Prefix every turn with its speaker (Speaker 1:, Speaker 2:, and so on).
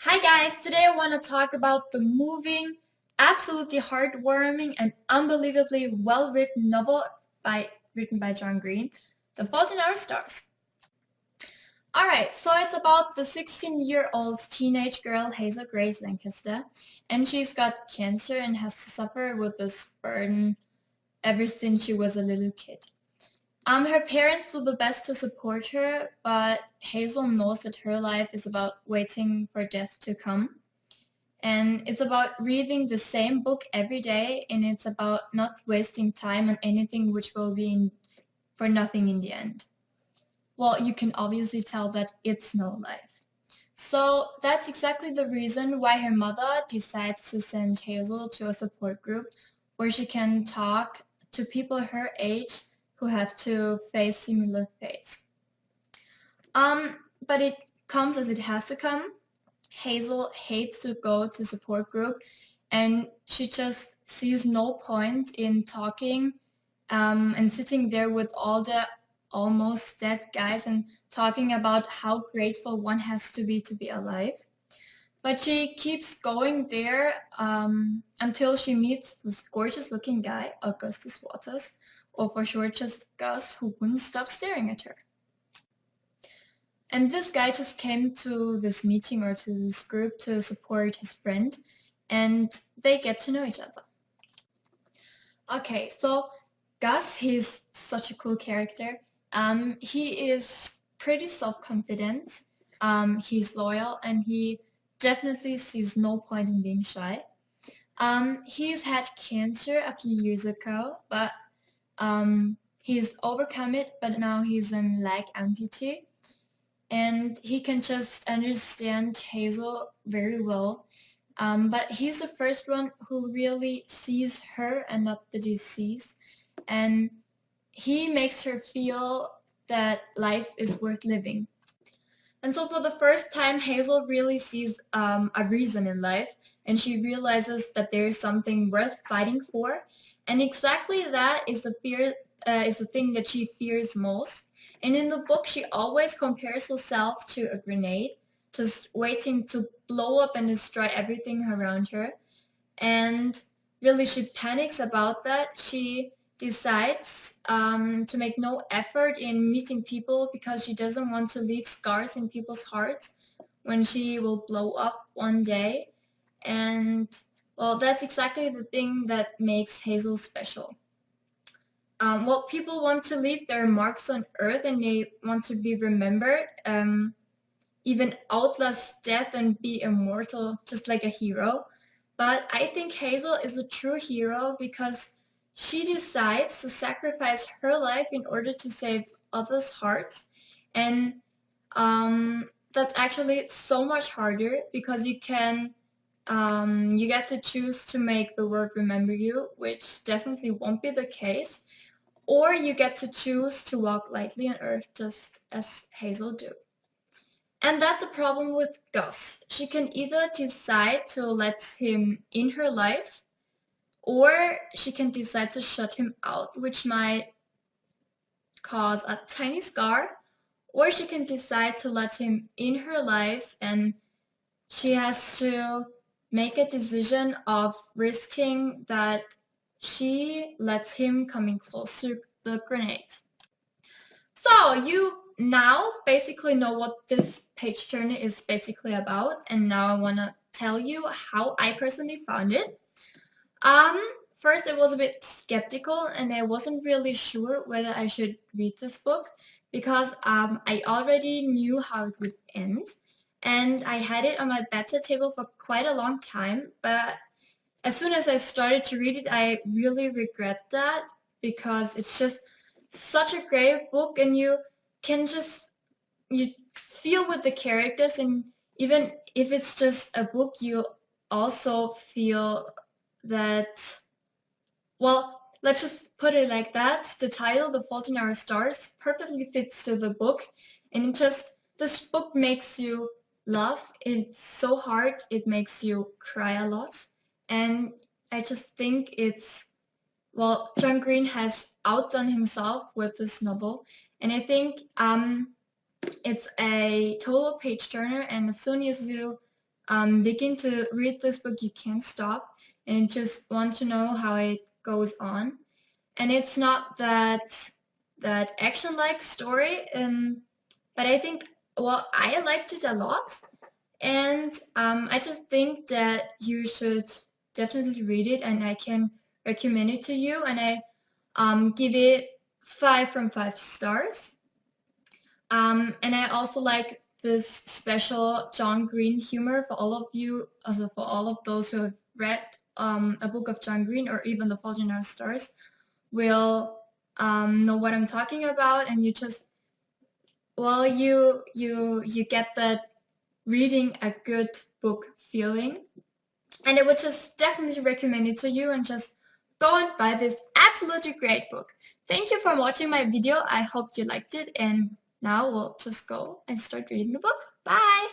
Speaker 1: Hi guys, today I want to talk about the moving, absolutely heartwarming, and unbelievably well-written novel written by John Green, The Fault in Our Stars. Alright, so it's about the 16-year-old teenage girl Hazel Grace Lancaster, and she's got cancer and has to suffer with this burden ever since she was a little kid. Her parents do the best to support her, but Hazel knows that her life is about waiting for death to come. And it's about reading the same book every day, and it's about not wasting time on anything which will be for nothing in the end. Well, you can obviously tell that it's no life. So that's exactly the reason why her mother decides to send Hazel to a support group where she can talk to people her age who have to face similar fates. But it comes as it has to come. Hazel hates to go to support group, and she just sees no point in talking and sitting there with all the almost dead guys and talking about how grateful one has to be alive. But she keeps going there until she meets this gorgeous looking guy, Augustus Waters, or for short just Gus, who wouldn't stop staring at her. And this guy just came to this meeting or to this group to support his friend, and they get to know each other. Okay, so Gus, he's such a cool character. He is pretty self-confident. He's loyal, and he definitely sees no point in being shy. He's had cancer a few years ago, but he's overcome it, but now he's an leg amputee. And he can just understand Hazel very well. But he's the first one who really sees her and not the disease. And he makes her feel that life is worth living. And so for the first time, Hazel really sees a reason in life, and she realizes that there is something worth fighting for. And exactly that is the thing that she fears most. And in the book, she always compares herself to a grenade, just waiting to blow up and destroy everything around her. And really, she panics about that. She decides to make no effort in meeting people because she doesn't want to leave scars in people's hearts when she will blow up one day. And well, that's exactly the thing that makes Hazel special. Well, people want to leave their marks on Earth and they want to be remembered, even outlast death and be immortal, just like a hero. But I think Hazel is a true hero because she decides to sacrifice her life in order to save others' hearts. And that's actually so much harder because you get to choose to make the world remember you, which definitely won't be the case. Or you get to choose to walk lightly on Earth just as Hazel do. And that's a problem with Gus. She can either decide to let him in her life, or she can decide to shut him out, which might cause a tiny scar, or she can decide to let him in her life and she has to make a decision of risking that she lets him coming close to the grenade. So you now basically know what this page turner is basically about, and now I want to tell you how I personally found it. Um, First I was a bit skeptical and I wasn't really sure whether I should read this book because I already knew how it would end, and I had it on my bedside table for quite a long time, but as soon as I started to read it, I really regret that because it's just such a great book, and you feel with the characters, and even if it's just a book, you also feel that, well, let's just put it like that. The title, The Fault-in-our-Stars, perfectly fits to the book, and this book makes you laugh. It's so hard, it makes you cry a lot, and I just think well, John Green has outdone himself with this novel, and I think it's a total page turner, and as soon as you begin to read this book, you can't stop and just want to know how it goes on. And it's not that action-like story, but I think, well, I liked it a lot, and I just think that you should definitely read it, and I can recommend it to you, and I give it 5 from 5 stars. And I also like this special John Green humor for all of you, also for all of those who have read a book of John Green or even The Fault-in-our-Stars will know what I'm talking about, and you just, well, you get that reading a good book feeling, and I would just definitely recommend it to you, and just go and buy this absolutely great book. Thank you for watching my video. I hope you liked it, and now we'll just go and start reading the book. Bye!